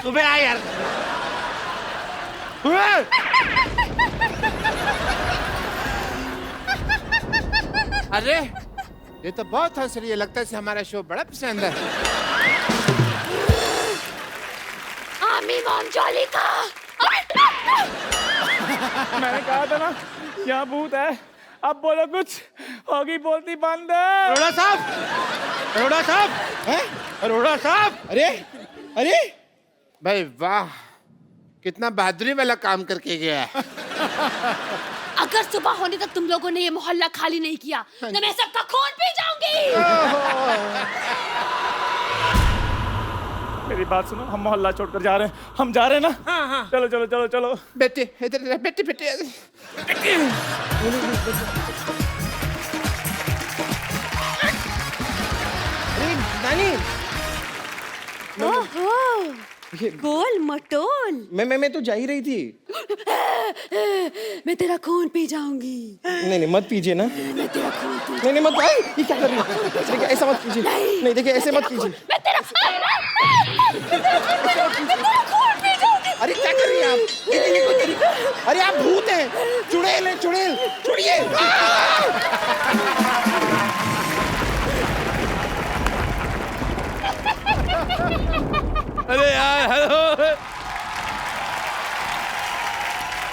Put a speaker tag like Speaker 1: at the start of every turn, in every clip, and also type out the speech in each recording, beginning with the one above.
Speaker 1: सुबह आ यार। अरे ये तो बहुत हंस रही है, लगता है इसे हमारा शो बड़ा पसंद है।
Speaker 2: आमी मोमजोली का।
Speaker 3: मैंने कहा था ना यहाँ भूत है। अब बोलो कुछ, होगी बोलती बंद है।
Speaker 1: अरोड़ा साहब, अरोड़ा साहब, हैं? अरोड़ा साहब,
Speaker 4: अरे अरे
Speaker 1: भाई वाह, कितना बहादुरी वाला काम करके गया है।
Speaker 2: अगर सुबह होने तक तुम लोगों ने ये मोहल्ला खाली नहीं किया तो मैं सबका खून पी जाऊंगी।
Speaker 3: मेरी बात सुनो, हम मोहल्ला छोड़कर जा रहे हैं। हम जा रहे हैं ना?
Speaker 1: हाँ हाँ।
Speaker 3: चलो चलो चलो चलो।
Speaker 1: बेटे इधर, बेटे बेटे।
Speaker 4: अरे नानी,
Speaker 2: ओहो, गोल मटोल।
Speaker 4: मैं तो जा ही रही थी।
Speaker 2: मैं तेरा खून पी जाऊंगी।
Speaker 4: नहीं मत पीजिए ना।
Speaker 2: मैं तेरा खून पी
Speaker 4: नहीं मत। ये क्या कर रही है? देखिए ऐसा मत कीजिए। नहीं देखिए ऐसे मत कीजिए।
Speaker 2: मैं तेरा खून पी जाऊंगी।
Speaker 4: अरे क्या कर रही हैं आप? ये कोई तरीका? अरे आप भूत हैं। चुड़ैल है, चुड़ैल, छोड़िए।
Speaker 5: अरे यार हेलो।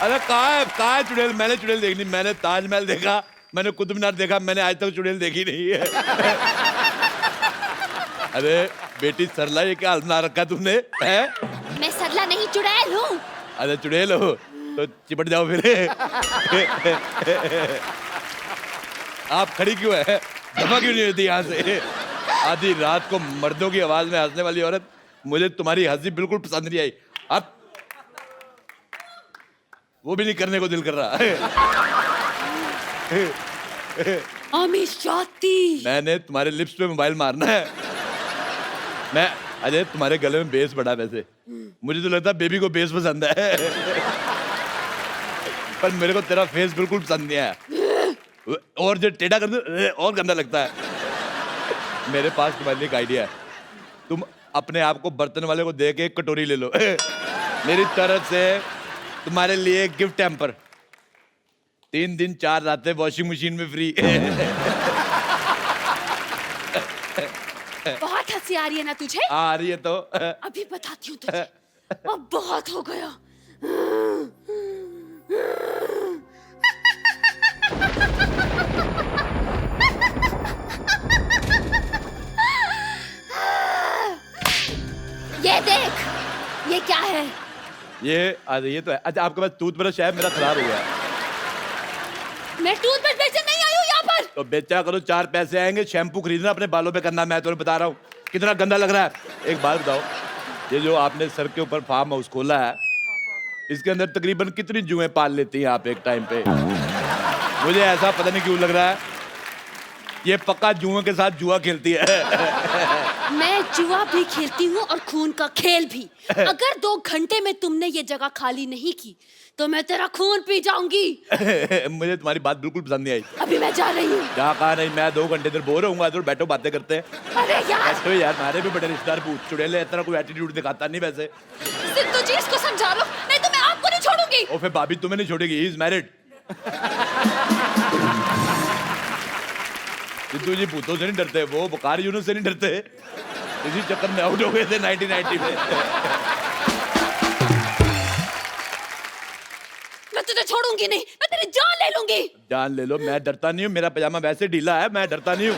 Speaker 5: अरे कहाँ है चुड़ैल? मैंने चुड़ैल देखनी, मैंने ताजमहल देखा, मैंने कुतुब मीनार देखा, मैंने आज तक चुड़ैल देखी नहीं है। अरे बेटी सरला, ये क्या बना रखा तुमने है?
Speaker 2: मैं सरला नहीं चुड़ैल हूँ।
Speaker 5: अरे चुड़ैल हो तो चिपट जाओ फिर। आप खड़ी क्यों है? दफा क्यों नहीं होती यहाँ से? आधी रात को मर्दों की आवाज में हंसने वाली औरत, मुझे तुम्हारी हंसी बिल्कुल पसंद नहीं आई। अब वो भी नहीं करने को दिल कर रहा है।
Speaker 2: आमी शाती।
Speaker 5: मैंने तुम्हारे लिप्स पे मोबाइल मारना है। मैं अजय, तुम्हारे गले में बेस बड़ा, वैसे मुझे तो लगता है बेबी को बेस पसंद है। पर मेरे को तेरा फेस बिल्कुल पसंद नहीं है। और जो टेढ़ा कर दो और गंदा लगता है। मेरे पास तुम्हारे लिए एक आइडिया है। तुम अपने आप को बर्तन वाले को दे के एक कटोरी ले लो। मेरी तरफ से तुम्हारे लिए गिफ्ट हैम्पर। 3 दिन 4 रातें वॉशिंग मशीन में फ्री।
Speaker 2: बहुत हंसी आ रही है ना तुझे?
Speaker 5: आ रही है तो।
Speaker 2: अभी बताती हूँ तुझे। अब बहुत हो गया। ये देख, ये क्या है?
Speaker 5: ये तो है। अच्छा, आपके पास टूथब्रश है? मेरा खराब हो गया।
Speaker 2: मैं टूथब्रश बेचने नहीं आई हूँ यहाँ पर।
Speaker 5: तो बेचा करो, 4 पैसे आएंगे। शैम्पू खरीदना अपने बालों पे करना। मैं तुम्हें बता रहा हूँ कितना गंदा लग रहा है। एक बात बताओ, ये जो आपने सर के ऊपर फार्म हाउस खोला है, इसके अंदर तकरीबन कितनी जुएं पाल लेती हैं आप एक टाइम पे? मुझे ऐसा पता नहीं क्यों लग रहा है ये पक्का जुओं के साथ जुआ खेलती है।
Speaker 2: मैं जुआ भी खेलती हूँ और खून का खेल भी। अगर 2 घंटे में तुमने ये जगह खाली नहीं की तो मैं तेरा खून पी जाऊंगी।
Speaker 5: मुझे तुम्हारी बात बिल्कुल पसंद नहीं आई।
Speaker 2: अभी मैं जा रही हूँ।
Speaker 5: क्या कहा? नहीं, मैं 2 घंटे इधर बोर होऊंगा, इधर बैठो बातें करते हैं।
Speaker 2: अरे यार,
Speaker 5: बैठो यार, हमारे भी बड़े रिश्तेदार भूत चुड़ैल है, इतना कोई एटीट्यूड दिखाता नहीं वैसे।
Speaker 2: सिद्धू जी इसको समझा लो, नहीं तो मैं आपको नहीं छोड़ूंगी।
Speaker 5: और फिर भाभी तुम्हें नहीं छोड़ेगी, ही इज मैरिड। सिद्धू जी भूतों से नहीं डरते, वो बुखार यूनुस से नहीं डरते। इसी चक्कर में आउट हो गए थे 1990 में।
Speaker 2: मैं तुझे छोड़ूंगी नहीं, मैं तेरी जान ले लूंगी।
Speaker 5: जान ले लो, मैं डरता नहीं हूँ। मेरा पजामा वैसे ढीला है, मैं डरता नहीं हूँ।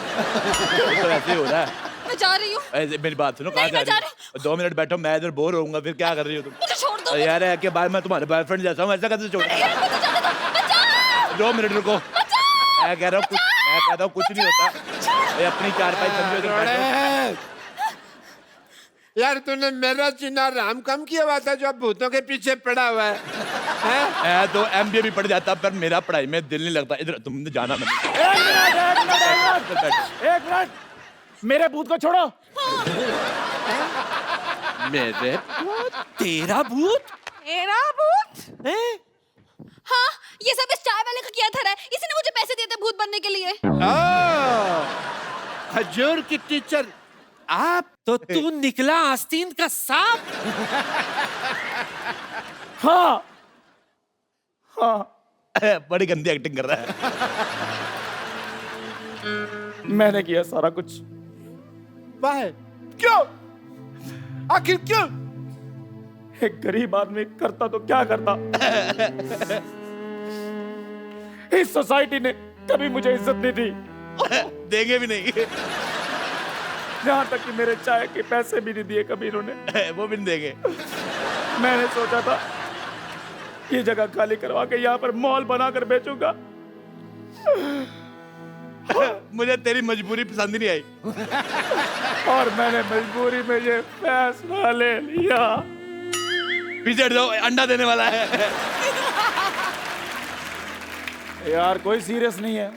Speaker 5: तो ऐसे ही हो रहा है।
Speaker 2: मैं जा रही हूँ।
Speaker 5: मेरी बात सुनो, कहाँ
Speaker 2: नहीं,
Speaker 5: जा
Speaker 2: मैं जा
Speaker 5: रही हो? 2 मिनट बैठो, मैं इधर बोर होऊंगा, फिर क्या कर रही हो तुम?
Speaker 2: मुझे छोड़ दो।
Speaker 5: यार है के बाद मैं तुम्हारे बॉयफ्रेंड जैसा हूँ, ऐसा कैसे छोड़?
Speaker 2: मुझे जाने दो। बचाओ।
Speaker 5: 2 मिनट रुको। मैं कह रहा हूँ कुछ नहीं होता। ये अपनी 4-5 समझो इधर बैठो।
Speaker 1: यार तूने मेरा चिन्ह राम कम किया हुआ था जो अब भूतों के पीछे पड़ा हुआ है, हैं?
Speaker 5: मैं तो MBA भी पढ़ जाता, पर मेरा पढ़ाई में दिल नहीं लगता। इधर तुमने जाना मैंने।
Speaker 3: एक मिनट, मेरे भूत को छोड़ो।
Speaker 5: मेरे
Speaker 1: तेरा भूत?
Speaker 2: मेरा भूत? हाँ, ये सब इस चाय वाले का किया था। इसी ने मुझे पैसे दिए थे भूत बनने के लिए।
Speaker 1: खजूर की टीचर आप
Speaker 6: तो तू निकला आस्तीन का सांप?
Speaker 3: हाँ हाँ,
Speaker 5: बड़ी गंदी एक्टिंग कर रहा है।
Speaker 3: मैंने किया सारा कुछ।
Speaker 4: वाह,
Speaker 3: क्यों? आखिर क्यों? एक गरीब आदमी करता तो क्या करता। इस सोसाइटी ने कभी मुझे इज्जत नहीं दी,
Speaker 5: देंगे भी नहीं।
Speaker 3: जहां तक कि मेरे चाय के पैसे भी नहीं दिए कभी इन्होंने।
Speaker 5: वो भी नहीं देंगे।
Speaker 3: मैंने सोचा था ये जगह खाली करवा के यहाँ पर मॉल बनाकर बेचूंगा।
Speaker 5: मुझे तेरी मजबूरी पसंद ही नहीं आई,
Speaker 3: और मैंने मजबूरी में ये फैसला ले लिया।
Speaker 5: पीछे हट जाओ, अंडा देने वाला है।
Speaker 3: यार कोई सीरियस नहीं है।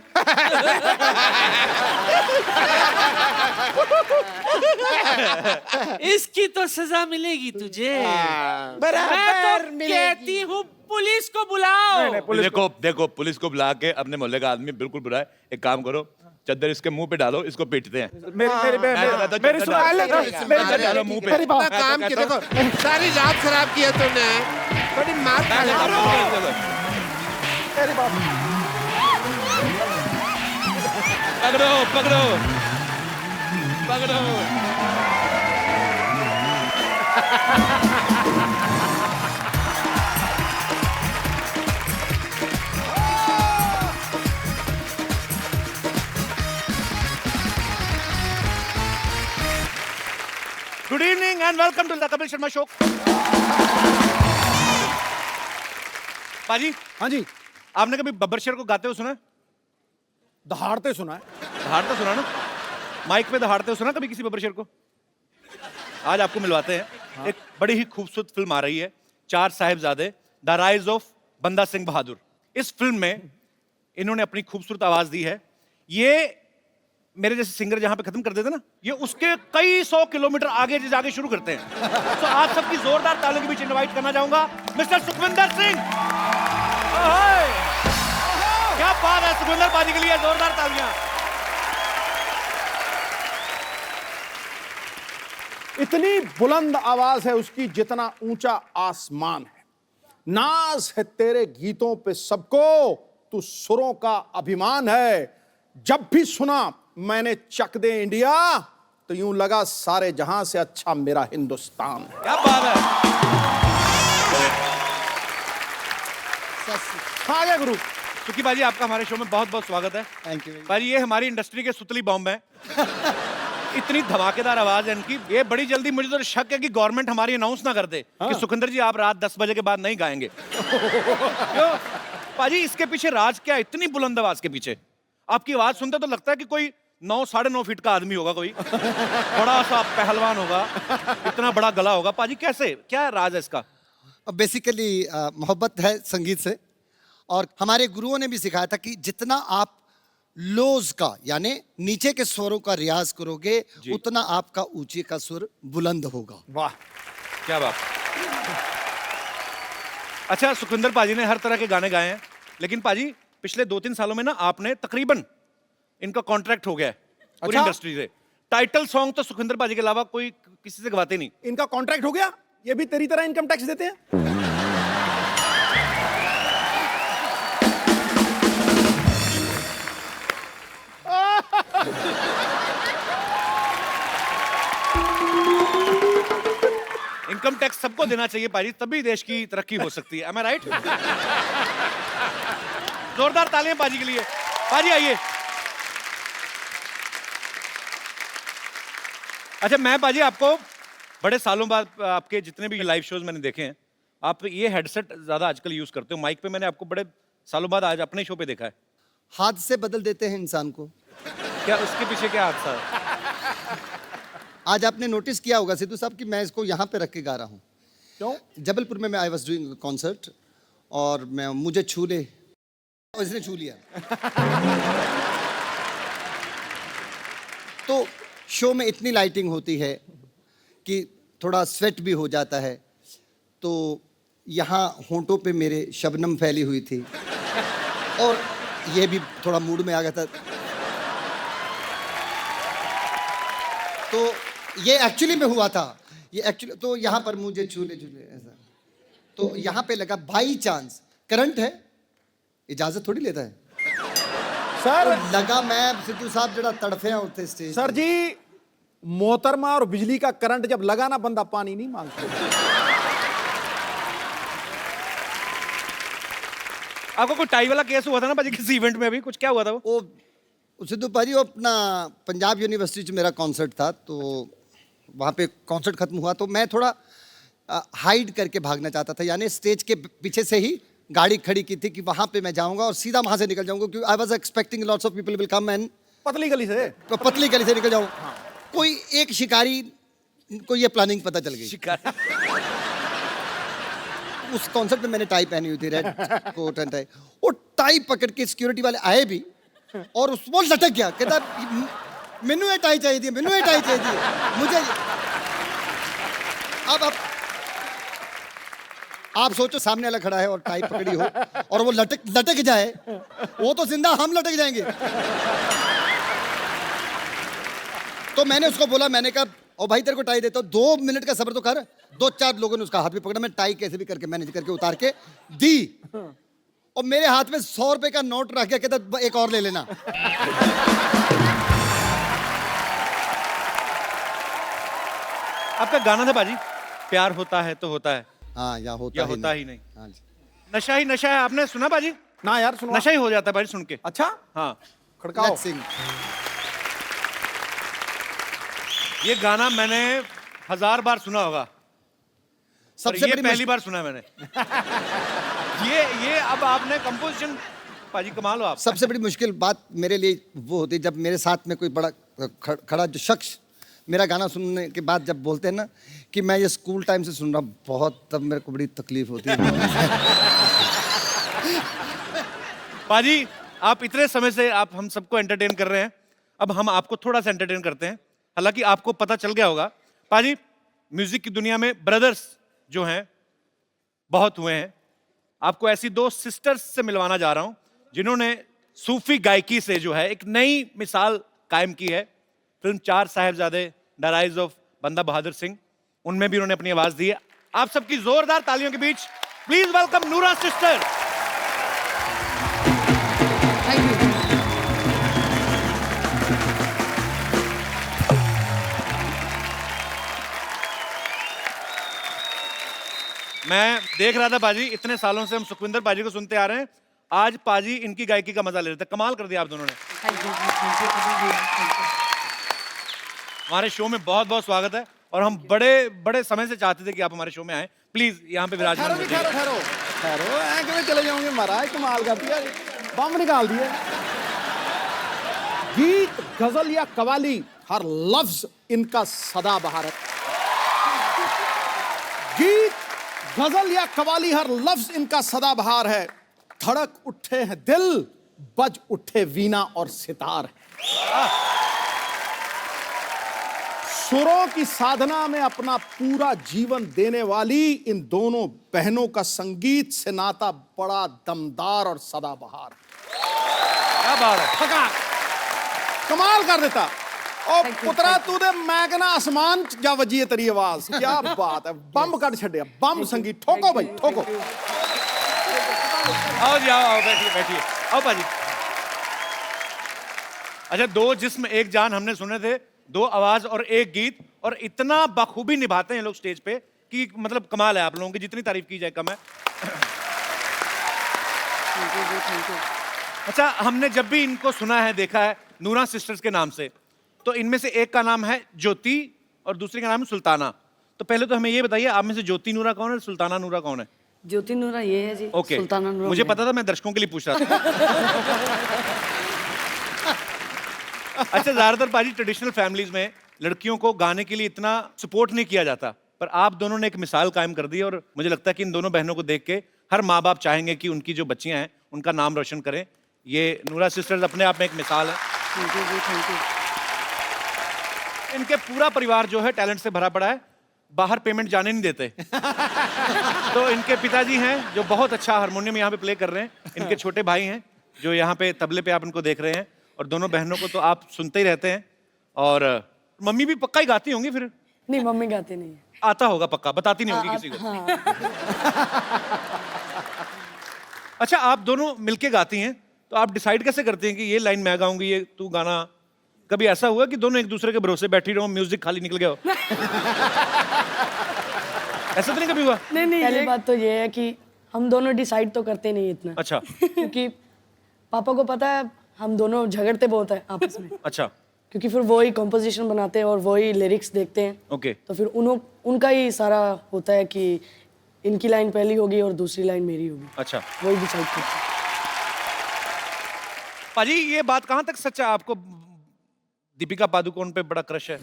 Speaker 6: इसकी तो सजा मिलेगी तुझे। मैं
Speaker 4: बराबर
Speaker 6: तो
Speaker 4: मिलेगी।
Speaker 6: कहती हूँ पुलिस को बुलाओ।
Speaker 3: नहीं, पुलिस
Speaker 5: देखो देखो, पुलिस को बुला के अपने मोहल्ले का आदमी बिल्कुल बुलाए। एक काम करो, चद्दर इसके मुंह पे डालो, इसको पीटते हैं।
Speaker 3: मेरी सुनो,
Speaker 5: डालो मुंह पे।
Speaker 1: इतना काम किया, देखो सारी रात खराब की है तूने, बड़ी मार खा ली।
Speaker 5: पकड़ो पकड़ो पकड़ो। Good evening and welcome to the Kapil Sharma show. पाजी,
Speaker 4: हाँ जी,
Speaker 5: आपने कभी बब्बर शेर को गाते हुए सुना?
Speaker 4: दहाड़ते सुना है।
Speaker 5: दहाड़ते सुना ना? माइक पे दहाड़ते हुए सुना कभी किसी बब्बर शेर को? आज आपको मिलवाते हैं। हाँ। एक बड़ी ही खूबसूरत फिल्म आ रही है, चार साहिबजादे, द राइज ऑफ बंदा सिंह बहादुर। इस फिल्म में इन्होंने अपनी खूबसूरत आवाज दी है। ये मेरे जैसे सिंगर जहां पे खत्म कर देते ना, ये उसके कई 100 किलोमीटर आगे जाके शुरू करते हैं। तो आप सबकी जोरदार तालियों के बीच इनवाइट करना चाहूंगा मिस्टर सुखविंदर सिंह। क्या बात है, सुखविंदर पाजी के लिए जोरदार तालियां।
Speaker 4: इतनी बुलंद आवाज है उसकी जितना ऊंचा आसमान है। नाज है तेरे गीतों पे सबको, तू सुरों का अभिमान है। जब भी सुना मैंने चक दे इंडिया, तो यूं लगा सारे जहां से अच्छा मेरा हिंदुस्तान है।
Speaker 5: क्या बात है।
Speaker 4: आ गया गुरु।
Speaker 5: सुखी बाजी, आपका हमारे शो में बहुत बहुत स्वागत है।
Speaker 4: Thank you.
Speaker 5: बाजी, ये हमारी इंडस्ट्री के सुतली बॉम्ब है। इतनी धमाकेदार आवाज है इनकी, ये बड़ी जल्दी, मुझे तो शक है कि गवर्नमेंट हमारी अनाउंस ना कर दे कि सुखिंदर जी आप रात 10 बजे के बाद नहीं गाएंगे। क्यों पाजी, इसके पीछे राज क्या है? इतनी बुलंद आवाज के पीछे आपकी आवाज सुनते तो लगता है कि कोई 9 साढ़े 9 फीट का आदमी होगा, कोई बड़ा सा पहलवान होगा, इतना बड़ा गला होगा। पाजी कैसे, क्या राज है इसका?
Speaker 7: बेसिकली मोहब्बत है संगीत से, और हमारे गुरुओं ने भी सिखाया था कि जितना आप लोज का यानी नीचे के स्वरों का रियाज करोगे, उतना आपका ऊंचे का सुर बुलंद होगा।
Speaker 5: वाह, क्या बात। अच्छा, सुखविंदर पाजी ने हर तरह के गाने गाए हैं, लेकिन पाजी पिछले 2-3 सालों में ना आपने तकरीबन, इनका कॉन्ट्रैक्ट हो गया है पूरी इंडस्ट्री से। टाइटल सॉन्ग तो सुखविंदर पाजी के अलावा कोई किसी से गवाते नहीं।
Speaker 4: इनका कॉन्ट्रैक्ट हो गया? ये भी तेरी तरह इनकम टैक्स देते हैं?
Speaker 5: इनकम टैक्स सबको देना चाहिए पाजी, तभी देश की तरक्की हो सकती है। Am I right? जोरदार तालियां पाजी के लिए। पाजी आइए। अच्छा, मैं पाजी आपको बड़े सालों बाद, आपके जितने भी लाइव शोज मैंने देखे हैं, आप ये हेडसेट ज्यादा आजकल यूज करते हो। माइक पे मैंने आपको बड़े सालों बाद आज अपने शो पे देखा है।
Speaker 7: हाथ से बदल देते हैं इंसान को।
Speaker 5: क्या उसके पीछे क्या हादसा है?
Speaker 7: आज आपने नोटिस किया होगा सिद्धू साहब कि मैं इसको यहाँ पे रख के गा रहा हूँ।
Speaker 4: क्यों?
Speaker 7: जबलपुर में मैं आई वॉज डूइंग कॉन्सर्ट, और मैं मुझे छू ले, और इसने छू लिया। तो शो में इतनी लाइटिंग होती है कि थोड़ा स्वेट भी हो जाता है, तो यहाँ होंठों पे मेरे शबनम फैली हुई थी, और ये भी थोड़ा मूड में आ गया था। तो ये एक्चुअली में हुआ था, ये एक्चुअली तो यहाँ पर मुझे झूले झूले ऐसा, तो यहाँ पे लगा बाई चांस, करंट है, इजाजत थोड़ी लेता है,
Speaker 4: सर
Speaker 7: तो लगा मैं सिद्धू साहब जरा तड़फे होते स्टेज
Speaker 4: सर जी, मोहतरमा और बिजली का करंट जब लगा ना, बंदा पानी नहीं मांगता।
Speaker 8: आपको कोई टाई वाला केस हुआ था ना भाजी किसी इवेंट में, अभी कुछ क्या हुआ था वो?
Speaker 7: वो सिद्धू भाजी वो अपना पंजाब यूनिवर्सिटी में मेरा कॉन्सर्ट था, तो वहाँ पे कॉन्सर्ट खत्म हुआ तो मैं थोड़ा हाइड करके भागना चाहता था, यानी स्टेज के पीछे से ही गाड़ी खड़ी की थी कि वहाँ पे मैं जाऊँगा और सीधा वहाँ से निकल जाऊँगा, क्योंकि I was expecting lots of people will come and
Speaker 4: पतली गली से
Speaker 7: पतली गली से निकल जाऊँ। कोई एक शिकारी को ये प्लानिंग पता चल गई। उस कॉन्सर्ट में मैंने टाई पहनी हुई थी, रेड कोट एंड टाई, वो टाई पकड़ के सिक्योरिटी वाले आए भी और उस वो लटक गया, कहता मैनू ये टाई चाहिए थी, मैनू ये टाई चाहिए थी मुझे। अब आप सोचो सामने वाला खड़ा है और टाई पकड़ी हो और वो लटक जाए, वो तो जिंदा, हम लटक जाएंगे। तो मैंने उसको बोला, मैंने कहा ओ भाई तेरे को टाई देता हूँ, 2 मिनट का सब्र तो कर। 2-4 लोगों ने उसका हाथ भी पकड़ा, मैं टाई कैसे भी करके मैनेज करके उतार के दी और मेरे हाथ में 100 रुपए का नोट रख गया, कहता एक और ले लेना।
Speaker 8: आपका गाना था बाजी, प्यार होता है तो होता है,
Speaker 7: हाँ या
Speaker 8: या होता ही नहीं।
Speaker 7: हाँ जी।
Speaker 8: नशा ही नशा है, आपने सुना बाजी?
Speaker 4: ना यार, सुनो।
Speaker 8: नशा ही हो जाता है बाजी सुन के।
Speaker 4: अच्छा,
Speaker 8: हाँ,
Speaker 4: खड़काओ।
Speaker 7: Let's sing।
Speaker 8: ये गाना मैंने 1000 बार सुना होगा,
Speaker 7: सबसे
Speaker 8: ये
Speaker 7: बड़ी
Speaker 8: पहली बार सुना मैंने। ये अब आपने कंपोजिशन पाजी कमाल हो आप।
Speaker 7: सबसे बड़ी मुश्किल बात मेरे लिए वो होती है जब मेरे साथ में कोई बड़ा खड़ा जो शख्स मेरा गाना सुनने के बाद जब बोलते हैं ना कि मैं ये स्कूल टाइम से सुन रहा हूँ बहुत, तब मेरे को बड़ी तकलीफ होती है।
Speaker 8: पाजी आप इतने समय से आप हम सबको एंटरटेन कर रहे हैं, अब हम आपको थोड़ा सा एंटरटेन करते हैं। हालांकि आपको पता चल गया होगा पाजी, म्यूजिक की दुनिया में ब्रदर्स जो हैं बहुत हुए हैं। आपको ऐसी 2 सिस्टर्स से मिलवाना जा रहा हूं जिन्होंने सूफी गायकी से जो है एक नई मिसाल कायम की है। Film 4 Sahibzade the rise of बंदा बहादुर सिंह, उनमें भी उन्होंने अपनी आवाज दी है। आप सबकी जोरदार तालियों के बीच प्लीज वेलकम नूरा सिस्टर।
Speaker 2: Thank you.
Speaker 8: मैं देख रहा था पाजी, इतने सालों से हम सुखविंदर पाजी को सुनते आ रहे हैं, आज पाजी इनकी गायकी का मजा ले रहे थे। कमाल कर दिया आप दोनों ने। हमारे शो में बहुत बहुत स्वागत है और हम बड़े बड़े समय से चाहते थे कि आप हमारे शो में आए। प्लीज यहाँ पे विराजमान हो जाइए।
Speaker 4: ठहरो, ऐ क्यों चले जाओगे महाराज, कमाल कर दिया, बम निकाल दिए। गीत, गजल या कवाली, हर लफ्ज इनका सदाबहार है। गीत, गजल या कवाली, हर लफ्ज इनका सदाबहार है। धड़क उठे हैं दिल, बज उठे वीणा और सितार है। सुरों की साधना में अपना पूरा जीवन देने वाली इन दोनों बहनों का संगीत से नाता बड़ा दमदार और सदाबहार है।
Speaker 8: क्या बात है,
Speaker 4: ठका कमाल कर देता। और पुत्रा तू दे मैं कहना आसमान जा वजी है तेरी आवाज, क्या बात है, बम कट छड़िया, बम संगीत। ठोको भाई ठोको।
Speaker 8: आओ जी, आओ बैठिए बैठिए, आओ पाजी। अच्छा, 2 जिस्म एक जान हमने सुने थे, 2 आवाज और 1 गीत, और इतना बखूबी निभाते हैं लोग स्टेज पे कि मतलब कमाल है। आप लोगों की जितनी तारीफ की जाए कम है। अच्छा, हमने जब भी इनको सुना है, देखा है नूरा सिस्टर्स के नाम से, तो इनमें से एक का नाम है ज्योति और दूसरे का नाम है सुल्ताना। तो पहले तो हमें ये बताइए, आप में से ज्योति नूरा कौन है, सुल्ताना नूरा कौन है?
Speaker 9: ज्योति नूरा ये है जी।
Speaker 8: ओके,
Speaker 9: सुल्ताना नूरा
Speaker 8: मुझे पता था, मैं दर्शकों के लिए पूछ रहा था। अच्छा, ज्यादातर पाजी ट्रेडिशनल फैमिलीज में लड़कियों को गाने के लिए इतना सपोर्ट नहीं किया जाता, पर आप दोनों ने एक मिसाल कायम कर दी और मुझे लगता है कि इन दोनों बहनों को देख के हर माँ बाप चाहेंगे कि उनकी जो बच्चियां हैं उनका नाम रोशन करें। ये नूरा सिस्टर्स अपने आप में एक मिसाल है।
Speaker 9: Thank you.
Speaker 8: इनके पूरा परिवार जो है टैलेंट से भरा पड़ा है, बाहर पेमेंट जाने नहीं देते। तो इनके पिताजी हैं जो बहुत अच्छा हारमोनियम यहाँ पे प्ले कर रहे हैं, इनके छोटे भाई हैं जो यहाँ पे तबले पे आप इनको देख रहे हैं, और दोनों बहनों को तो आप सुनते ही रहते हैं। और मम्मी भी पक्का ही गाती होंगी फिर?
Speaker 9: नहीं मम्मी गाते नहीं है।
Speaker 8: आता होगा पक्का, बताती नहीं होगी किसी को।
Speaker 9: हाँ
Speaker 8: अच्छा, आप दोनों मिलके गाती हैं, तो आप डिसाइड कैसे करते हैं कि ये लाइन मैं गाऊंगी, ये तू गाना? कभी ऐसा हुआ कि दोनों एक दूसरे के भरोसे बैठी रहो, म्यूजिक खाली निकल गया हो? ऐसा तो नहीं कभी हुआ?
Speaker 9: नहीं पहली बात तो ये है कि हम दोनों डिसाइड तो करते नहीं इतना।
Speaker 8: अच्छा।
Speaker 9: क्योंकि पापा को पता है हम दोनों झगड़ते बहुत है आपस में।
Speaker 8: अच्छा।
Speaker 9: क्योंकि फिर वो ही कॉम्पोजिशन बनाते हैं और वो ही लिरिक्स देखते हैं।
Speaker 8: ओके।
Speaker 9: तो फिर उनका ही सारा होता है कि इनकी लाइन पहली होगी और दूसरी लाइन मेरी होगी।
Speaker 8: अच्छा।
Speaker 9: वही डिसाइड करते हैं।
Speaker 8: पाजी, ये बात कहाँ तक सच है? आपको दीपिका पादुकोण पे बड़ा क्रश है?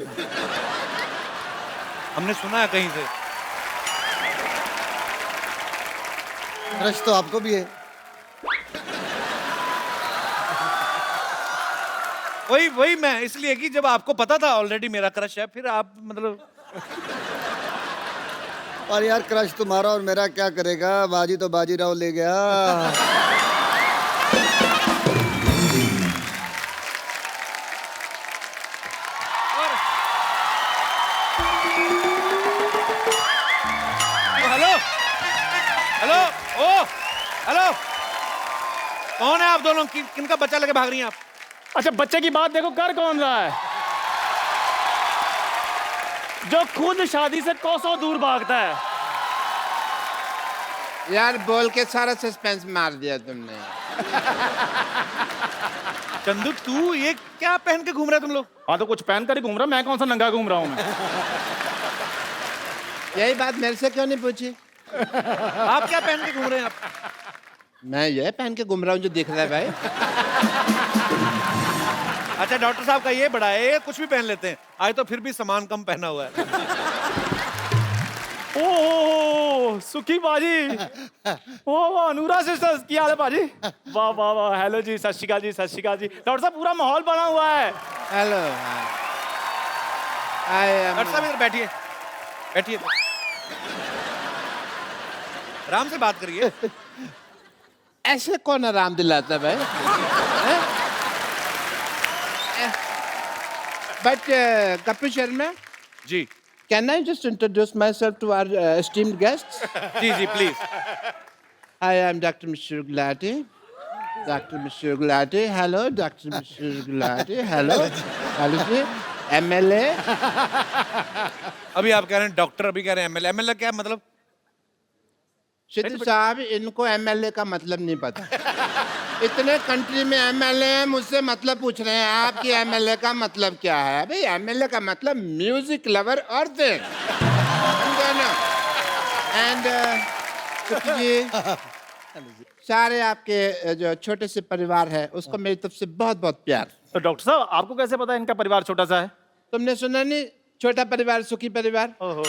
Speaker 8: हमने सुना है कहीं से।
Speaker 7: क्रश तो आपको भी है।
Speaker 8: वही मैं, इसलिए कि जब आपको पता था ऑलरेडी मेरा क्रश है, फिर आप मतलब।
Speaker 7: और यार क्रश तुम्हारा और मेरा क्या करेगा, बाजी तो बाजीराव ले गया।
Speaker 8: हेलो हेलो, ओ हेलो, कौन है आप दोनों? किनका बच्चा लेके भाग रही हैं आप?
Speaker 3: अच्छा, बच्चे की बात देखो, कर कौन रहा है? जो खुद शादी से कोसों दूर भागता है।
Speaker 1: यार बोल के सारा सस्पेंस मार दिया तुमने।
Speaker 8: चंदू, तू ये क्या पहन के घूम रहे तुम लोग?
Speaker 3: हाँ तो कुछ पहन कर ही घूम रहा, मैं कौन सा नंगा घूम रहा हूँ मैं?
Speaker 1: यही बात मेरे से क्यों नहीं पूछी?
Speaker 8: आप क्या पहन के घूम रहे हैं आप?
Speaker 1: मैं ये पहन के घूम रहा हूँ जो दिख रहा है भाई।
Speaker 8: अच्छा, डॉक्टर साहब का ये बड़ा है, ये कुछ भी पहन लेते हैं। आज तो फिर भी सामान कम पहना हुआ है।
Speaker 3: ओ सुखी बाजी, वाह अनुरा सिस्टर्स, क्या हाल है बाजी? वाह वाह वाह, हेलो जी, सत श्री अकाल जी, सत श्री अकाल जी। डॉक्टर साहब, पूरा माहौल बना हुआ है।
Speaker 1: हेलो।
Speaker 8: डॉक्टर साहब इधर बैठिए, बैठिए, आराम से बात करिए।
Speaker 1: ऐसे कौन आराम दिलाता है भाई? But Kapil Sharma
Speaker 8: ji,
Speaker 1: can I just introduce myself to our esteemed guest?
Speaker 8: जी जी please.
Speaker 1: I am doctor Mishra Gulati. Doctor Mishra Gulati, hello doctor Mishra Gulati, hello hello जी। MLA।
Speaker 8: अभी आप कह रहे हैं डॉक्टर, अभी कह रहे हैं एमएलए। एमएलए क्या मतलब?
Speaker 1: सिद्धू साहब, इनको MLA का मतलब नहीं पता। इतने कंट्री में MLA हैं, मुझसे मतलब पूछ रहे हैं आपकी MLA का मतलब क्या है? भाई MLA का मतलब म्यूजिक लवर और थिंग, समझे ना? एंड सारे आपके जो छोटे से परिवार है उसको मेरी तरफ से बहुत बहुत प्यार।
Speaker 3: तो डॉक्टर साहब, आपको कैसे पता इनका परिवार छोटा सा है?
Speaker 1: तुमने सुना नहीं, छोटा परिवार सुखी परिवार?
Speaker 3: ओहो।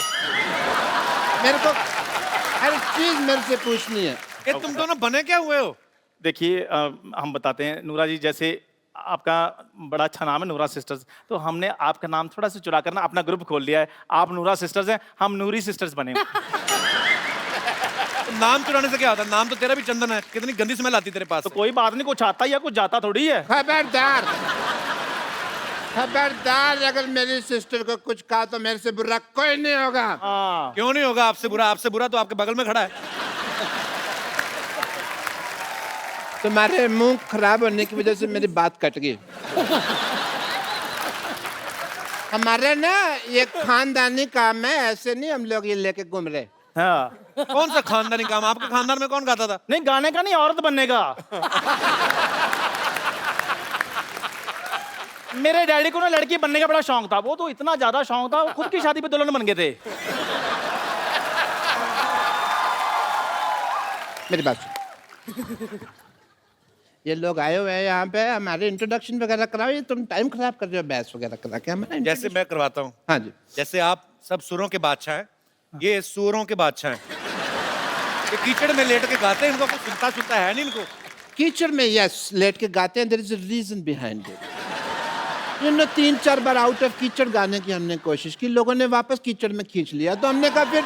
Speaker 1: मेरे को हर चीज मेरे से पूछनी है।
Speaker 8: ये तुम दोनों बने क्या हुए हो?
Speaker 3: देखिए, हम बताते हैं नूरा जी, जैसे आपका बड़ा अच्छा नाम है नूरा सिस्टर्स, तो हमने आपका नाम थोड़ा सा चुरा कर ना अपना ग्रुप खोल लिया है। आप नूरा सिस्टर्स हैं, हम नूरी सिस्टर्स बने।
Speaker 8: नाम चुराने से क्या होता है? नाम तो तेरा भी चंदन है, कितनी गंदी स्मेल आती तेरे पास
Speaker 3: तो
Speaker 8: से।
Speaker 3: कोई बात नहीं, कुछ आता या कुछ जाता थोड़ी है।
Speaker 1: खबरदार, खबरदार, अगर मेरी सिस्टर को कुछ कहा तो मेरे से बुरा कोई नहीं होगा।
Speaker 3: हाँ।
Speaker 8: क्यों नहीं होगा आपसे बुरा? आपसे बुरा तो आपके बगल में खड़ा है।
Speaker 1: तुम्हारे मुंह खराब होने की वजह से मेरी बात कट गई। हमारे ना ये खानदानी काम है, ऐसे नहीं हम लोग ये लेके घूम रहे।
Speaker 3: हाँ।
Speaker 8: कौन सा खानदानी काम? आपके खानदान में कौन गाता था?
Speaker 3: नहीं, गाने का नहीं, औरत बनने का। मेरे डैडी को ना लड़की बनने का बड़ा शौक था। वो तो इतना ज्यादा शौक था, वो खुद की शादी पे दुल्हन बन गए थे।
Speaker 1: मेरी बात सुन। ये लोग आए हुए हैं यहाँ पे, हमारे इंट्रोडक्शन वगैरह कराओ। ये तुम टाइम खराब कर रहे हो बहस वगैरह करा के हमारा।
Speaker 8: जैसे मैं करवाता हूँ।
Speaker 1: हाँ जी।
Speaker 8: जैसे आप सब सुरों के बादशाह हैं, ये सुरों के बादशाह हैं। ये कीचड़ में लेट के गाते हैं, इनको कुछ सुनता है नहीं इनको।
Speaker 1: कीचड़ में यस लेट के गाते हैं, there is a reason behind it. You know 3-4 बार आउट ऑफ कीचड़ गाने की हमने कोशिश की, लोगों ने वापस कीचड़ में खींच लिया। तो हमने कहा फिर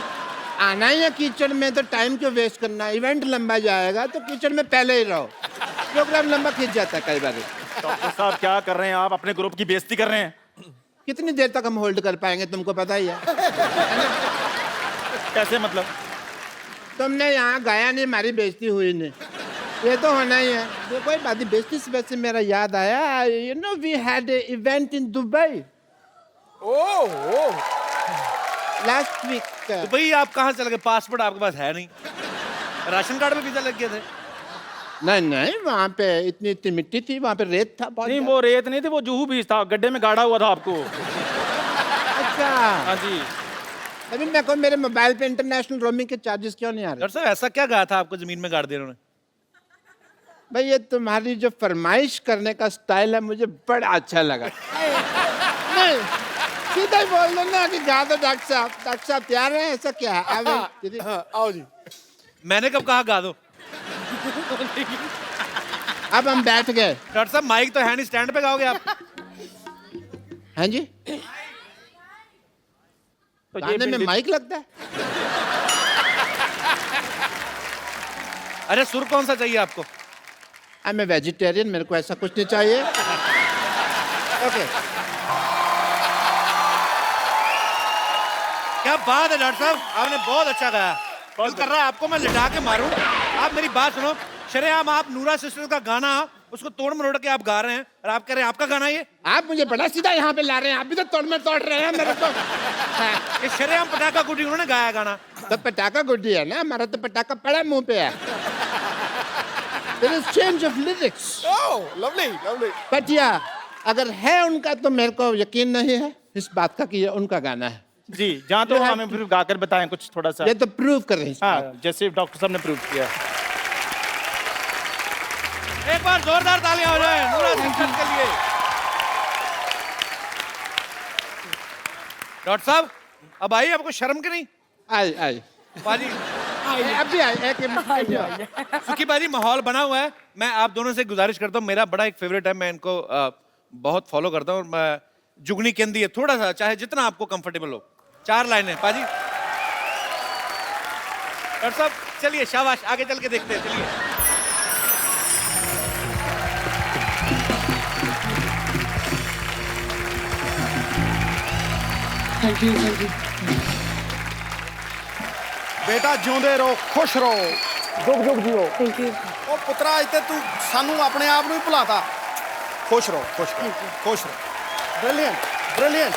Speaker 1: आना ही है कीचड़ में, तो टाइम क्यों वेस्ट करना, इवेंट लंबा जाएगा तो कीचड़ में पहले ही रहो। प्रोग्राम लंबा खींच जाता है कई बार।
Speaker 3: डॉक्टर साहब, क्या कर रहे हैं आप? अपने ग्रुप की बेइज्जती कर रहे हैं।
Speaker 1: कितनी देर तक हम होल्ड कर पाएंगे तुमको पता ही है
Speaker 3: कैसे मतलब?
Speaker 1: तुमने यहाँ गाया नहीं, हमारी बेइज्जती हुई नहीं, ये तो होना ही है। तो कोई बात नहीं, बेइज्जती से वैसे मेरा याद आया, you know we had a event in Dubai last week.
Speaker 8: तो भाई आप कहाँ चले गए? पासपोर्ट आपके पास है नहीं, राशन कार्ड में वीजा लग गए थे।
Speaker 1: नहीं नहीं, वहाँ पे इतनी इतनी मिट्टी थी, वहाँ पे रेत था बहुत
Speaker 3: नहीं
Speaker 1: ज्यादा।
Speaker 3: वो रेत नहीं थी, वो जुहू बीच था, गड्ढे में गाड़ा हुआ था आपको।
Speaker 1: अच्छा,
Speaker 3: हाँ जी।
Speaker 1: अभी मेरे को मेरे मोबाइल पे इंटरनेशनल रोमिंग के चार्जेस क्यों नहीं आ रहे?
Speaker 8: डॉक्टर साहब ऐसा क्या गाया था आपको जमीन में गाड़ दिया उन्होंने?
Speaker 1: भाई ये तुम्हारी जो फरमाइश करने का स्टाइल है मुझे बड़ा अच्छा लगा। नहीं, सीधा ही बोल दो ना कि गा दो डॉक्टर साहब। डॉक्टर साहब तैयार हैं? ऐसा क्या है?
Speaker 4: आओ जी।
Speaker 8: मैंने कब कहा गा दो?
Speaker 1: अब हम बैठ गए।
Speaker 8: डॉक्टर साहब माइक तो है नहीं, स्टैंड पे गाओगे आप?
Speaker 1: हाँ जी,
Speaker 3: तो
Speaker 1: गाने में माइक लगता है?
Speaker 8: अरे सुर कौन सा चाहिए आपको?
Speaker 1: आई एम ए वेजिटेरियन, मेरे को ऐसा कुछ नहीं चाहिए। ओके,
Speaker 8: क्या बात है डॉक्टर साहब, आपने बहुत अच्छा गाया। दिल कर रहा है आपको मैं लिटा के मारूं। आप मेरी बात सुनो, शरेआम आप नूरा सिस्टर्स का गाना उसको तोड़ मरोड़ के आप गा रहे हैं और आप कह रहे हैं आपका गाना ये?
Speaker 1: आप मुझे बड़ा सीधा यहाँ पे ला रहे हैं, आप भी तो तोड़ में तोड़ रहे हैं मेरे को।
Speaker 8: ये शरेआम पटाखा गुड्डी उन्होंने गाया गाना।
Speaker 1: तो पटाखा गुड्डी है ना, हमारा तो पटाखा पड़ा मुंह पे है। There is change of lyrics.
Speaker 4: Oh, lovely, lovely.
Speaker 1: But yeah, अगर है उनका तो मेरे को यकीन नहीं है इस बात का कि ये उनका गाना है।
Speaker 3: जी, जहाँ तो हमें फिर गाकर बताएं कुछ थोड़ा सा।
Speaker 1: ये तो प्रूव कर रहे हैं।
Speaker 3: हाँ, जैसे डॉक्टर साहब ने प्रूव किया।
Speaker 8: एक बार जोरदार तालियां हो जाए नूरा सिस्टर्स के लिए। डॉक्टर साहब अब आइए, आपको शर्म की नहीं?
Speaker 1: आई आई
Speaker 8: बाजी
Speaker 1: अभी आई एक
Speaker 8: सुखी बाजी, माहौल बना हुआ है। मैं आप दोनों से गुजारिश करता हूँ, मेरा बड़ा एक फेवरेट है, मैं इनको बहुत फॉलो करता हूँ और मैं जुगनी केंदी है, थोड़ा सा चाहे जितना आपको कंफर्टेबल हो। 4 लाइनें पाजी। डॉक्टर साहब चलिए, शाबाश, आगे चल के देखते हैं, चलिए।
Speaker 9: Thank you, thank you.
Speaker 4: बेटा ਜਿਉਂਦੇ ਰਹੋ, खुश रहो।
Speaker 9: जुग जुग जियो। Thank you.
Speaker 4: ਉਹ ਪੁੱਤਰਾ ਇੱਥੇ ਤੂੰ ਸਾਨੂੰ ਆਪਣੇ ਆਪ ਨੂੰ ਹੀ ਭੁਲਾਤਾ। खुश रहो, खुश रहो, खुश रहो। Brilliant, brilliant.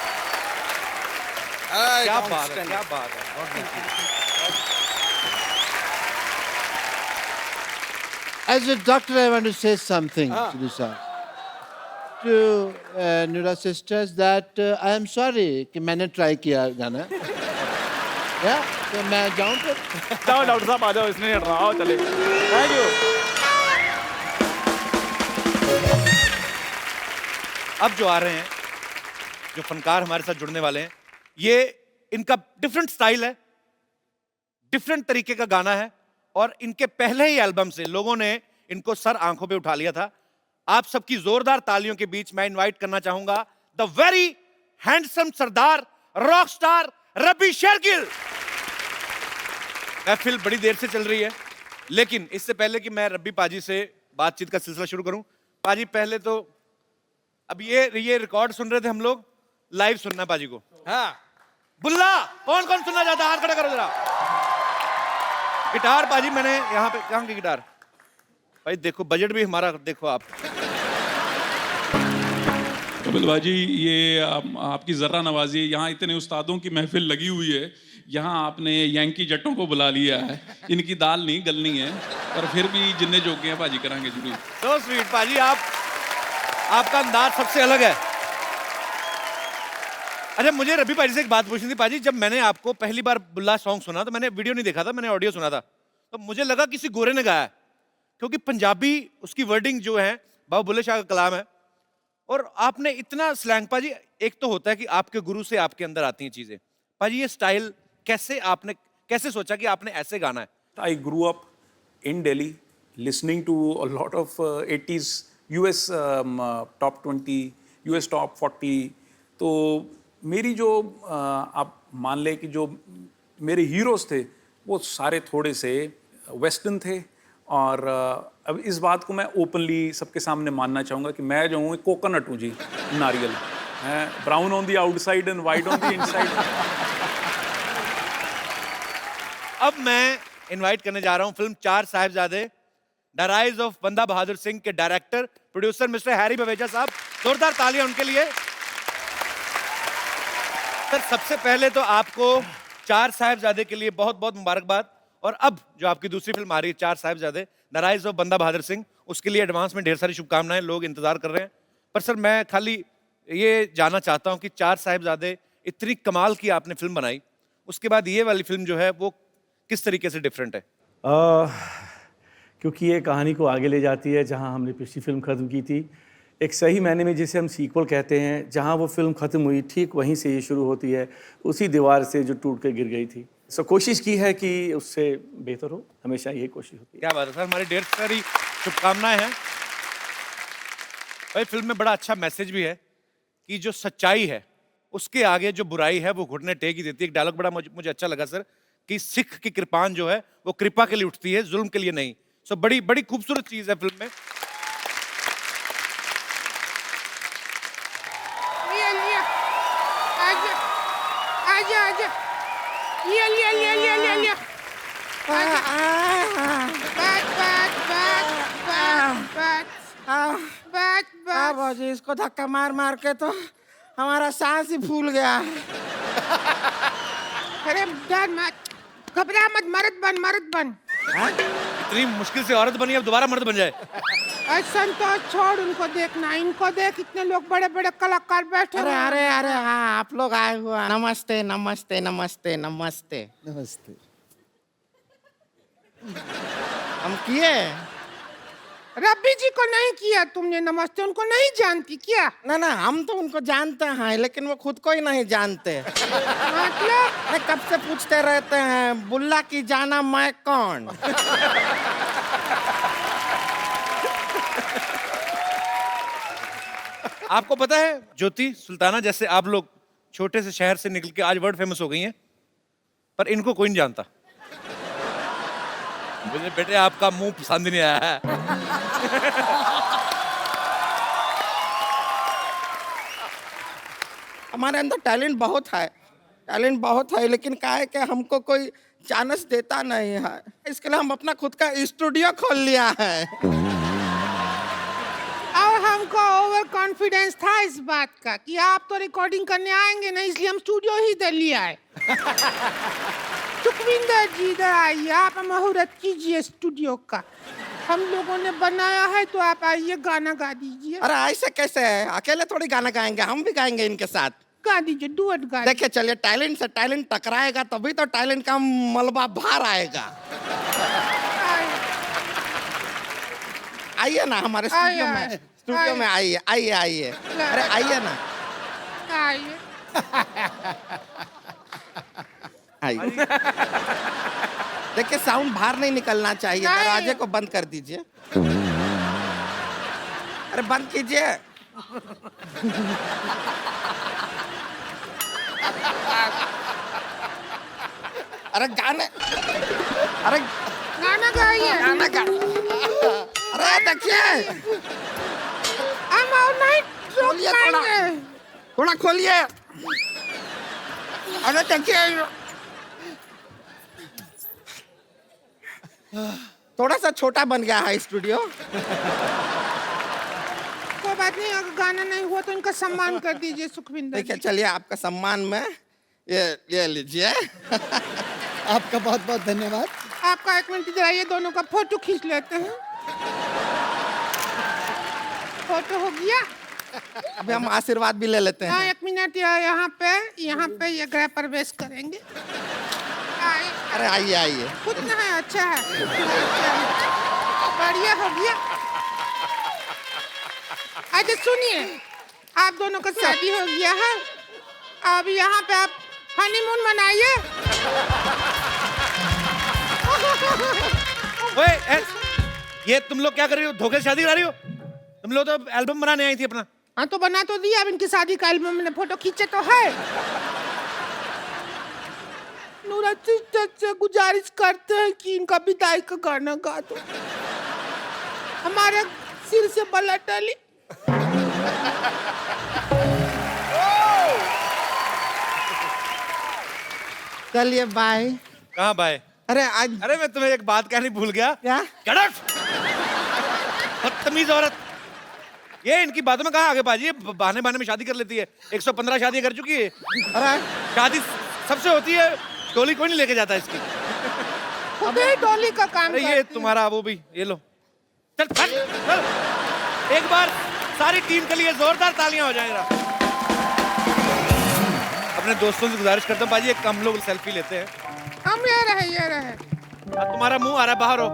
Speaker 8: क्या बात है, क्या बात है, बहुत बेहतरीन।
Speaker 1: As a doctor, I want to say something to this to Nura sisters that I am sorry कि मैंने try किया गाना। Yeah, तो मैं जाऊँ फिर?
Speaker 3: जाओ डॉक्टर साहब, आ जाओ, इसने नहीं हटना, आओ चले। Thank you.
Speaker 8: अब जो आ रहे हैं, जो फनकार हमारे साथ जुड़ने वाले हैं, ये इनका डिफरेंट स्टाइल है, डिफरेंट तरीके का गाना है और इनके पहले ही एल्बम से लोगों ने इनको सर आंखों पे उठा लिया था। आप सबकी जोरदार तालियों के बीच मैं इनवाइट करना चाहूंगा the very handsome sardar rock star Rabbi Shergill. महफिल बड़ी देर से चल रही है, लेकिन इससे पहले कि मैं रब्बी पाजी से बातचीत का सिलसिला शुरू करूं, पाजी पहले तो अब ये रिकॉर्ड सुन रहे थे हम लोग, लाइव सुनना है पाजी को। हाँ बुल्ला, कौन कौन सुनना चाहता है हाथ खड़ा करो जरा। गिटार पाजी मैंने यहाँ पे, कहाँ की गिटार भाई? देखो बजट भी हमारा, देखो आप।
Speaker 10: कपिल बाजी, ये आपकी जर्रा नवाजी, यहाँ इतने उस्तादों की महफिल लगी हुई है, यहाँ आपने यांकी जट्टों को बुला लिया है। इनकी दाल नहीं गलनी है, पर फिर भी जिन्ने जोगे हैं पाजी करांगे जरूर।
Speaker 8: So sweet पाजी, आपका अंदाज सबसे अलग है। अच्छा मुझे रबी पाजी से एक बात पूछनी थी पाजी, जब मैंने आपको पहली बार बुल्ला सॉन्ग सुना तो मैंने वीडियो नहीं देखा था, मैंने ऑडियो सुना था, तो मुझे लगा किसी गोरे ने गाया, क्योंकि पंजाबी उसकी वर्डिंग जो है बाबा बुल्ले शाह का कलाम है, और आपने इतना स्लैंग पाजी। एक तो होता है कि आपके गुरु से आपके अंदर आती हैं चीजें, पाजी ये स्टाइल कैसे सोचा कि आपने ऐसे गाना है?
Speaker 11: I grew up in Delhi listening to a lot of 80s US top 20, US top 40। तो मेरी जो आप मान ले कि जो मेरे हीरोज थे वो सारे थोड़े से वेस्टर्न थे, और अब इस बात को मैं ओपनली सबके सामने मानना चाहूँगा कि मैं जो हूँ कोकोनट हूँ जी, नारियल। Brown on the outside and white on the inside.
Speaker 8: अब मैं इनवाइट करने जा रहा हूं फिल्म चार साहिबजादे द राइज ऑफ बंदा बहादुर सिंह के director producer mister Harry Baweja साहब। जोरदार तालियां उनके लिए। सर सबसे पहले तो आपको चार साहिबजादे के लिए बहुत बहुत मुबारकबाद। और अब जो आपकी दूसरी फिल्म आ रही है चार साहिबजादे द राइज ऑफ बंदा बहादुर सिंह, उसके लिए एडवांस में ढेर सारी शुभकामनाएं, लोग इंतजार कर रहे हैं। पर सर मैं खाली ये जानना चाहता हूं कि चार साहिबजादे इतनी कमाल की आपने फिल्म बनाई, उसके बाद ये वाली फिल्म जो है वो किस तरीके से डिफरेंट है?
Speaker 12: क्योंकि ये कहानी को आगे ले जाती है जहां हमने पिछली फिल्म ख़त्म की थी, एक सही मायने में जिसे हम सीक्वल कहते हैं। जहां वो फिल्म ख़त्म हुई ठीक वहीं से ये शुरू होती है, उसी दीवार से जो टूट कर गिर गई थी। सो कोशिश की है कि उससे बेहतर हो, हमेशा यही कोशिश होती है।
Speaker 8: क्या बात है सर, हमारी ढेर सारी शुभकामनाएं हैं। भाई फिल्म में बड़ा अच्छा मैसेज भी है कि जो सच्चाई है उसके आगे जो बुराई है वो घुटने टेक ही देती है। एक डायलॉग बड़ा मुझे अच्छा लगा सर कि सिख की कृपान जो है वो कृपा के लिए उठती है, जुल्म के लिए नहीं। सो बड़ी बड़ी खूबसूरत चीज है फिल्म में।
Speaker 1: आजा आजा, लिया लिया लिया लिया लिया लिया।
Speaker 6: बाबूजी इसको धक्का मार मार के तो हमारा सांस ही फूल गया।
Speaker 1: अरे डर मत, घबरा मत, मर्द बन मर्द बन।
Speaker 8: इतनी मुश्किल से औरत बनी, अब दोबारा मर्द बन जाए।
Speaker 1: संतोष छोड़, उनको देखना, इनको देख, इतने लोग बड़े बड़े कलाकार बैठे।
Speaker 6: अरे अरे अरे हाँ, आप लोग आए हुआ। नमस्ते नमस्ते नमस्ते नमस्ते
Speaker 7: नमस्ते।
Speaker 6: हम किए?
Speaker 1: रब्बी जी को नहीं किया तुमने नमस्ते, उनको नहीं जानती क्या?
Speaker 6: ना ना, हम तो उनको जानते हैं लेकिन वो खुद को ही नहीं जानते।
Speaker 1: मतलब
Speaker 6: कब से पूछते रहते हैं बुल्ला की जाना मैं कौन।
Speaker 8: आपको पता है ज्योति सुल्ताना जैसे आप लोग छोटे से शहर से निकल के आज वर्ल्ड फेमस हो गई हैं, पर इनको कोई नहीं जानता। मुझे बेटे आपका मुंह पसंद नहीं आया है।
Speaker 6: हमारे अंदर टैलेंट बहुत है, टैलेंट बहुत है, लेकिन क्या है कि हमको कोई चांस देता नहीं है। इसके लिए हम अपना खुद का स्टूडियो खोल लिया है।
Speaker 1: और हमको ओवर कॉन्फिडेंस था इस बात का कि आप तो रिकॉर्डिंग करने आएंगे ना, इसलिए हम स्टूडियो ही दे लिया है। सुखविंदर जी इधर आइए, आप मुहूर्त कीजिए स्टूडियो का, हम लोगों ने बनाया है, तो आप आइए गाना गा दीजिए।
Speaker 6: अरे ऐसे कैसे है, अकेले थोड़ी गाना गाएंगे, हम भी गाएंगे इनके साथ।
Speaker 1: गा दीजिए, डुएट गा।
Speaker 6: देखिए चलिए, टैलेंट से टैलेंट टकराएगा तभी तो टैलेंट का मलबा बाहर आएगा। आइए ना हमारे स्टूडियो में, स्टूडियो में आइए आइए आइए। अरे आइए ना,
Speaker 1: आइए
Speaker 6: आइए। देखिए साउंड बाहर नहीं निकलना चाहिए, दरवाजे को बंद कर दीजिए। अरे बंद कीजिए। अरे गाने, अरे
Speaker 1: गाना गाइए,
Speaker 6: गाना गा। अरे देखिए,
Speaker 1: हम और नहीं रोक पाएंगे।
Speaker 6: थोड़ा खोलिए। अरे देखिए, थोड़ा सा छोटा बन गया है स्टूडियो।
Speaker 1: कोई बात नहीं, अगर गाना नहीं हुआ तो इनका सम्मान कर दीजिए सुखविंदर।
Speaker 6: देखिए चलिए, आपका सम्मान में ये लीजिए।
Speaker 7: आपका बहुत बहुत धन्यवाद।
Speaker 1: आपका एक मिनट इधर आइए, दोनों का फोटो खींच लेते हैं। फोटो हो गया,
Speaker 6: अभी हम आशीर्वाद भी ले लेते हैं।
Speaker 1: हाँ एक मिनट, यहाँ पे ये गृह प्रवेश करेंगे।
Speaker 6: अरे आइए आइए।
Speaker 1: कितना है, अच्छा है, बढ़िया हो गया। अच्छा सुनिए, आप दोनों का शादी हो गया है, अब यहाँ पे आप हनीमून मनाइए।
Speaker 8: ये तुम लोग क्या कर रही हो, धोखे से शादी करा रही हो? तुम लोग तो एल्बम बनाने आई थी अपना।
Speaker 1: हाँ तो बना तो दिया, अब इनकी शादी का एल्बम में फोटो खींचे तो है। नूरा सिस्टर से गुजारिश करते हैं कि इनका विदाई का गाना गा दो, हमारे सिर से बला टली।
Speaker 6: कल ये बाय।
Speaker 8: कहाँ बाय?
Speaker 6: अरे आज
Speaker 8: अरे मैं तुम्हें एक बात कहनी भूल गया।
Speaker 6: क्या?
Speaker 8: Get out! बदतमीज औरत। ये इनकी बातों में कहाँ आगे बाजी? ये बहाने बहाने में शादी कर लेती है। 115 शादी कर चुकी है।
Speaker 6: अरे
Speaker 8: शादी सबसे होती है, टोली कोई नहीं लेके जाता इसकी।
Speaker 6: अबे डॉली का काम
Speaker 8: अरे ये तुम्हारा वो भी, ये लो। चल चल चल। एक बार सारी टीम के लिए जोरदार तालियां हो जाएगा। अपने दोस्तों से गुजारिश करता हूँ बाजी, एक हम लोग सेल्फी लेते हैं।
Speaker 6: हम ये रहे ये रहे।
Speaker 8: तुम्हारा मुंह आ रहा है, बाहर हो।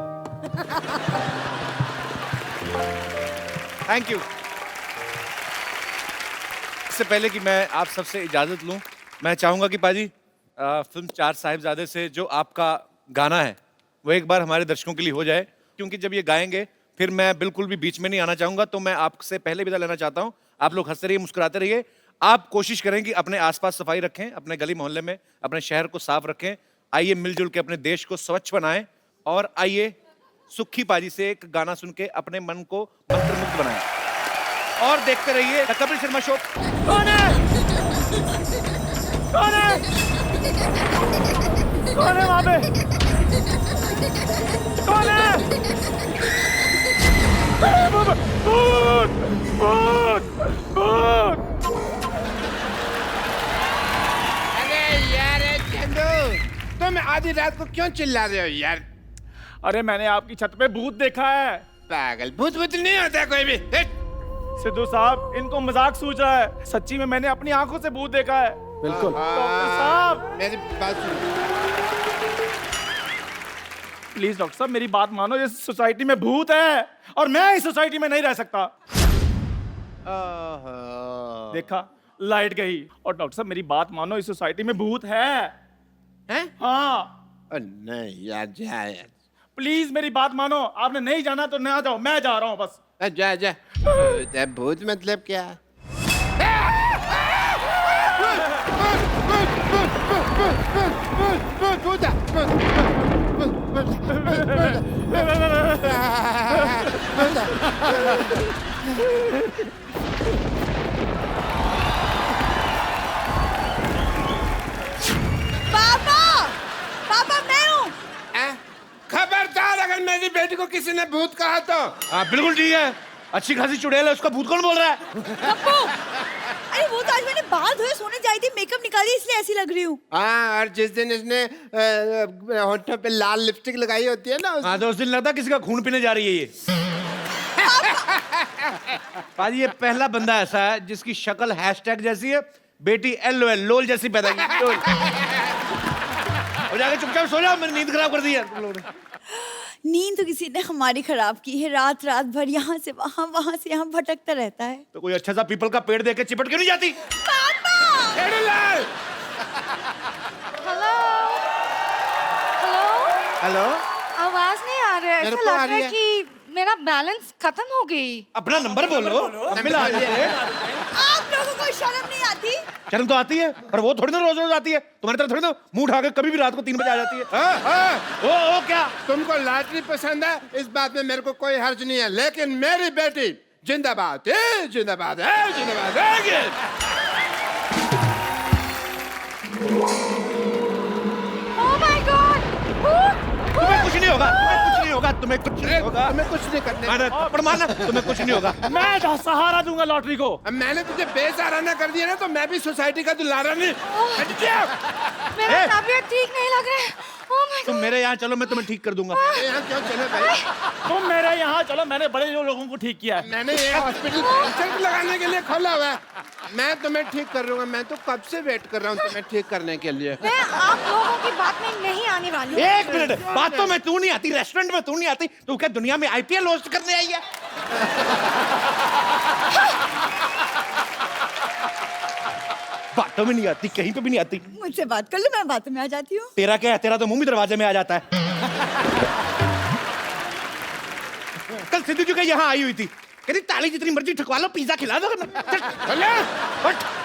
Speaker 8: Thank you. इससे पहले कि मैं आप सबसे इजाजत लूं, मैं चाहूंगा कि पाजी फिल्म चार साहिबजादे से जो आपका गाना है वो एक बार हमारे दर्शकों के लिए हो जाए, क्योंकि जब ये गाएंगे फिर मैं बिल्कुल भी बीच में नहीं आना चाहूंगा। तो मैं आपसे पहले विदा लेना चाहता हूं। आप लोग हंसते रहिए, मुस्कुराते रहिए। आप कोशिश करें कि अपने आसपास सफाई रखें, अपने गली मोहल्ले में अपने शहर को साफ रखें। आइए मिलजुल के अपने देश को स्वच्छ बनाएं और आइए सुखी पाजी से एक गाना सुन के अपने मन को मंत्रमुग्ध बनाएं। और देखते रहिए द कपिल शर्मा शो। कौन है? कौन है? कौन है वहां पे? कौन है? भूत! भूत! भूत!
Speaker 1: अरे यार चंदू, तुम आधी रात को क्यों चिल्ला रहे हो यार?
Speaker 3: अरे मैंने आपकी छत पे भूत देखा है।
Speaker 1: पागल, भूत भूत नहीं होता कोई भी।
Speaker 3: सिद्धू साहब, इनको मजाक सूझ रहा है। सच्ची में मैंने अपनी आंखों से भूत देखा है।
Speaker 4: बिल्कुल।
Speaker 3: डॉक्टर साहब,
Speaker 1: मेरी बात सुनो।
Speaker 3: प्लीज डॉक्टर साहब मेरी बात मानो, इस सोसाइटी में भूत है और मैं इस सोसाइटी में नहीं रह सकता। देखा, लाइट गई। और डॉक्टर साहब मेरी बात मानो, इस सोसाइटी में भूत है।
Speaker 1: हैं?
Speaker 3: हाँ।
Speaker 1: नहीं यार, जा यार।
Speaker 3: प्लीज मेरी बात मानो, आपने नहीं जाना तो ना जाओ, मैं जा रहा हूँ बस।
Speaker 1: जा जा। भूत मतलब क्या?
Speaker 2: पापा, पापा मैं हूँ।
Speaker 1: खबरदार, अगर मेरी बेटी को किसी ने भूत कहा तो।
Speaker 8: हाँ बिल्कुल ठीक है। अच्छी खासी चुड़ैल है, उसका भूत कौन बोल रहा है?
Speaker 2: अरे वो तो आज मैंने बाल धोए सोने जाई थी, मेकअप निकाली इसलिए ऐसी लग रही हूँ।
Speaker 1: हाँ, और जिस दिन इसने होठों पे लाल लिपस्टिक लगाई होती है ना
Speaker 8: हाँ तो उस दिन लगता है किसी का खून पीने जा रही है ये। पाजी ये पहला बंदा ऐसा है जिसकी शक्ल हैशटैग जैसी है, बेटी LOL लोल जैसी पैदा की। हो जाके चुपचाप सो जाओ, मेरी नींद खराब कर दी है तुम लोगों ने।
Speaker 2: नींद तो किसी ने हमारी खराब की है। रात रात भर यहाँ से वहाँ से यहाँ भटकता रहता है।
Speaker 8: तो कोई अच्छा सा पीपल का पेड़ देके चिपट क्यों नहीं जाती?
Speaker 2: पापा!
Speaker 1: हेलो
Speaker 2: हेलो हेलो
Speaker 1: हेलो,
Speaker 2: आवाज नहीं आ रहा है।
Speaker 1: मेरे
Speaker 2: ऐसा
Speaker 1: को आ
Speaker 2: लग रहा
Speaker 1: रही
Speaker 2: है कि मेरा बैलेंस खत्म हो गई।
Speaker 8: अपना नंबर बोलो, मिला
Speaker 2: आप लोगों को शर्म नहीं आती?
Speaker 8: शर्म तो आती है, पर वो थोड़ी ना रोज रोज आती है। तुम्हारी तरह थोड़ी ना मुंह उठा के कभी भी रात को 3 बजे आ जाती है। ओ क्या
Speaker 1: तुमको लॉटरी पसंद है, इस बात में मेरे को कोई हर्ज नहीं है, लेकिन मेरी बेटी जिंदाबाद है, जिंदाबाद है, जिंदाबाद है।
Speaker 2: Oh my God!
Speaker 8: तुम्हें कुछ नहीं होगा, तुम्हें कुछ नहीं होगा, तुम्हें कुछ नहीं होगा,
Speaker 1: तुम्हें कुछ नहीं करने।
Speaker 8: मारना थप्पड़ मारना, तुम्हें कुछ नहीं होगा।
Speaker 3: मैं सहारा दूंगा लॉटरी को।
Speaker 1: अब मैंने तुझे बेसहारा कर दिया ना, तो मैं भी सोसाइटी का दुलारा नहीं। हट जा।
Speaker 2: मेरा तबीयत ठीक नहीं लग रहा है। ओह माय
Speaker 8: तुम मेरे यहाँ चलो, मैं तुम्हें ठीक कर दूंगा।
Speaker 1: यहाँ क्यों चले भाई?
Speaker 3: तुम मेरे यहाँ चलो, मैंने बड़े लोगों को ठीक किया है।
Speaker 1: मैंने ये हॉस्पिटल कैंसर लगाने के लिए खोला हुआ है। मैं तुम्हें ठीक कर दूंगा। मैं तो कब से वेट कर रहा हूँ तुम्हें ठीक करने के लिए।
Speaker 2: मैं आप लोगों की बात में नहीं आने वाली हूँ।
Speaker 8: एक मिनट, बात तो मैं तू नहीं आती, रेस्टोरेंट में तू नहीं आती, तू क्या दुनिया में IPL होस्ट करने आई है? बातों में नहीं आती, कहीं पे भी नहीं आती।
Speaker 2: मुझसे बात कर लो, मैं बातों में आ जाती हूँ।
Speaker 8: तेरा क्या है, तेरा तो मुंह भी दरवाजे में आ जाता है। कल सिद्धू जी का यहाँ आई हुई थी, कहती ताली जितनी मर्जी ठुकवा लो, पिज्जा खिला दो।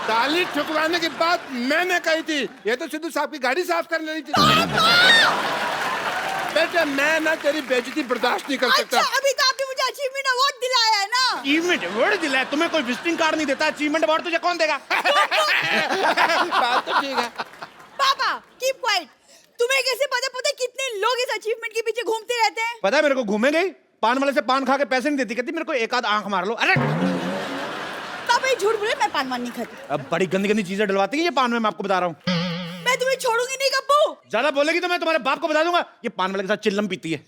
Speaker 1: ताली ठुकवाने की बात मैंने कही थी, ये तो सिद्धू साहब की गाड़ी साफ कर लेनी थी। बेटे मैं ना तेरी बेइज्जती बर्दाश्त नहीं कर सकता।
Speaker 2: अच्छा, अभी तो आपने मुझे अचीवमेंट अवार्ड दिलाया है ना।
Speaker 8: अचीवमेंट अवार्ड दिलाया? तुम्हें कोई विजिटिंग कार्ड नहीं देता, अचीवमेंट अवार्ड तुझे कौन देगा?
Speaker 1: बात तो ठीक है।
Speaker 2: पापा कीप क्वाइट।
Speaker 13: कैसे पता कितने लोग इस अचीवमेंट के पीछे घूमते रहते हैं?
Speaker 8: पता है मेरे को, घूमे गई पान वाले से पान खा के पैसे नहीं देती, कहती मेरे को एक आध आंख मार लो। अरे
Speaker 13: पापा ये झूठ बोले, मैं पान वान नहीं खाती।
Speaker 8: अब बड़ी गंदी गंदी चीजें डलवाती है ये पान में, मैं आपको बता रहा हूँ।
Speaker 13: मैं तुम्हें छोड़ूंगी नहीं गप्पू।
Speaker 8: ज्यादा बोलेगी तो मैं तुम्हारे बाप को बता दूंगा, ये पान वाले के साथ चिल्लम पीती है।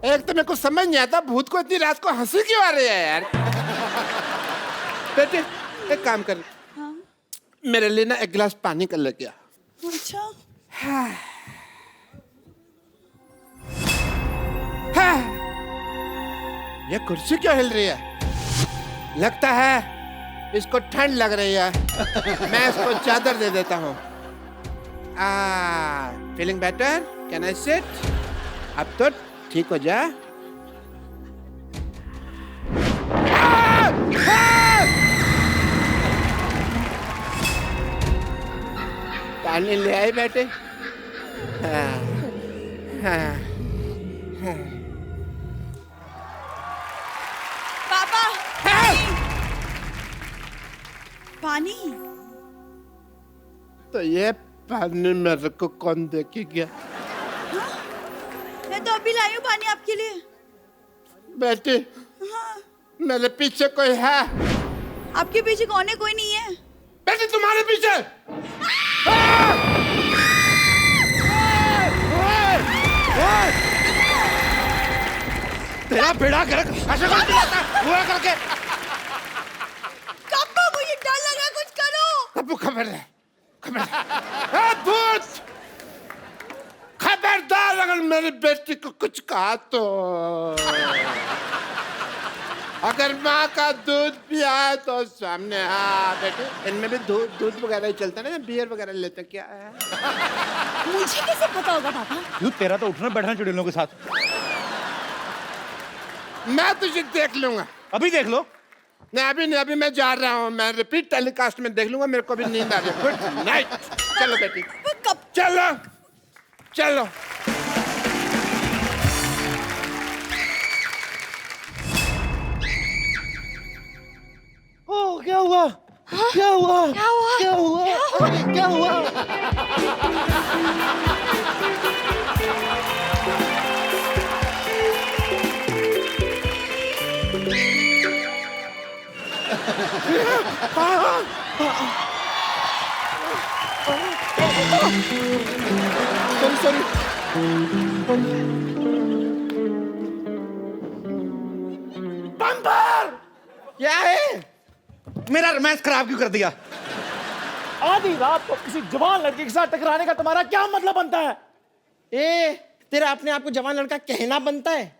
Speaker 1: एक तो मेरे को समझ नहीं आता भूत को इतनी रात को हंसी क्यों आ रही है यार। बेटे एक काम कर, मेरे लिए ना एक गिलास पानी कर लेके आ।
Speaker 13: अच्छा।
Speaker 1: ये कुर्सी क्यों हिल रही है? लगता है इसको ठंड लग रही है। मैं इसको चादर दे देता हूँ। Feeling better? Can I sit? अब तो ठीक हो जा। पानी ले आई बेटे?
Speaker 13: पापा पानी।
Speaker 1: तो ये पानी मेरे को कौन दे के गया?
Speaker 13: मैं तो अभी लाई हूँ पानी आपके लिए।
Speaker 1: बेटी मेरे पीछे कोई है?
Speaker 13: आपके पीछे कौन है? कोई नहीं है।
Speaker 1: बेटी तुम्हारे पीछे?
Speaker 8: तेरा बेड़ा कर करके।
Speaker 13: कप्पू मुझे डर लग रहा है, कुछ करो।
Speaker 1: कप्पू खबर है, भूत खबरदार अगर मेरी बेटी को कुछ कहा तो। अगर माँ का दूध पिया है तो सामने। हाँ बेटे इनमें भी दूध वगैरह ही चलता है ना, बियर वगैरह लेते क्या है?
Speaker 13: मुझे कैसे पता होगा पापा?
Speaker 8: यू तेरा तो उठना बैठना चुड़ैलों के साथ।
Speaker 1: मैं तुझे देख लूंगा।
Speaker 8: अभी देख लो।
Speaker 1: नहीं अभी नहीं, अभी मैं जा रहा हूँ, मैं रिपीट टेलीकास्ट में देख लूंगा। मेरे को भी नींद आ रही है। Good night. चलो बेटी चलो चलो।
Speaker 8: ओ क्या हुआ? क्या हुआ?
Speaker 13: क्या हुआ?
Speaker 8: क्या हुआ? क्या हुआ?
Speaker 1: सॉरी
Speaker 8: बम्पर क्या है? मेरा रोमांस खराब क्यों कर दिया?
Speaker 3: आधी रात को किसी जवान लड़की के साथ टकराने का तुम्हारा क्या मतलब बनता है?
Speaker 6: ए तेरा अपने आप को जवान लड़का कहना बनता है?